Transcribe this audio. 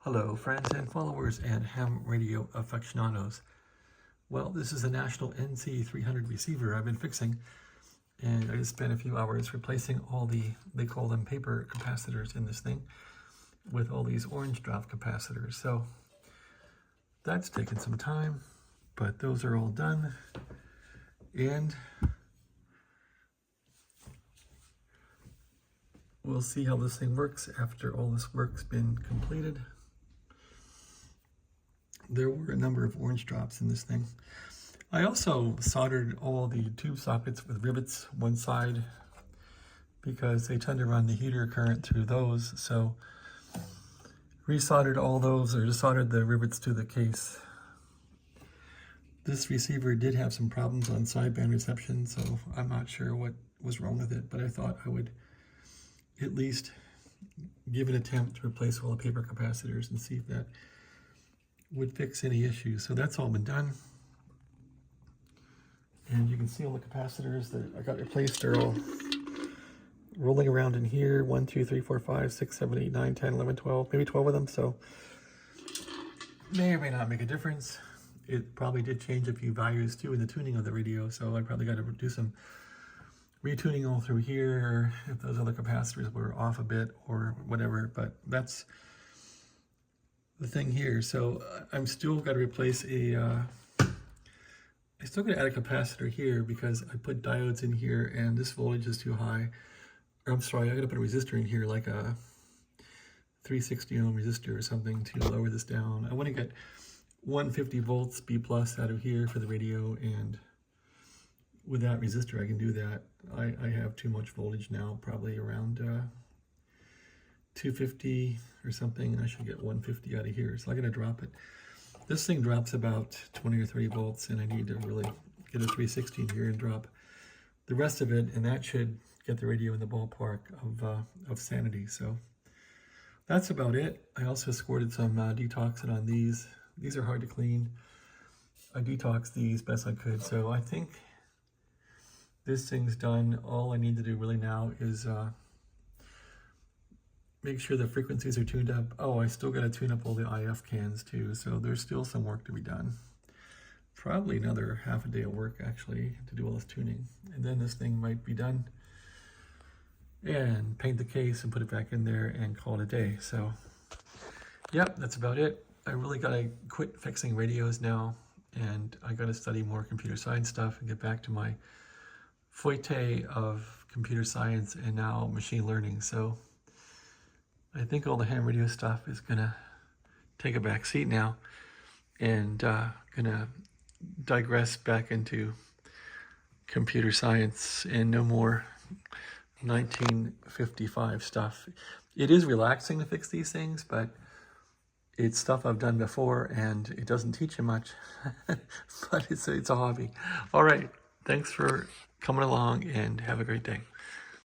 Hello, friends and followers and ham radio aficionados. Well, this is a National NC300 receiver I've been fixing, and I just spent a few hours replacing all they call them paper capacitors in this thing, with all these orange drop capacitors. So that's taken some time, but those are all done. And we'll see how this thing works after all this work's been completed. There were a number of orange drops in this thing. I also soldered all the tube sockets with rivets one side because they tend to run the heater current through those. So resoldered all those, or just soldered the rivets to the case. This receiver did have some problems on sideband reception, so I'm not sure what was wrong with it, but I thought I would at least give an attempt to replace all the paper capacitors and see if that would fix any issues. So that's all been done. And you can see all the capacitors that I got replaced are all rolling around in here. 1, 2, 3, 4, 5, 6, 7, 8, 9, 10, 11, 12, maybe 12 of them. So may or may not make a difference. It probably did change a few values too in the tuning of the radio. So I probably got to do some retuning all through here if those other capacitors were off a bit or whatever, but that's the thing here. So I'm still got to replace I still got to add a capacitor here because I put diodes in here and this voltage is too high. Or I'm sorry, I got to put a resistor in here, like a 360 ohm resistor or something to lower this down. I want to get 150 volts B plus out of here for the radio, and with that resistor I can do that. I have too much voltage now, probably around 250 or something, and I should get 150 out of here. So I'm going to drop it. This thing drops about 20 or 30 volts, and I need to really get a 360 in here and drop the rest of it, and that should get the radio in the ballpark of sanity. So that's about it. I also squirted some detoxin on these. These are hard to clean. I detoxed these best I could. So I think this thing's done. All I need to do really now is make sure the frequencies are tuned up. Oh, I still got to tune up all the IF cans too, so there's still some work to be done. Probably another half a day of work actually to do all this tuning, and then this thing might be done. And paint the case and put it back in there and call it a day. So, yep, that's about it. I really got to quit fixing radios now, and I got to study more computer science stuff and get back to my forte of computer science and now machine learning. So I think all the ham radio stuff is gonna take a back seat now, and gonna digress back into computer science and no more 1955 stuff. It is relaxing to fix these things, but it's stuff I've done before and it doesn't teach you much, but it's a hobby. All right, thanks for coming along and have a great day.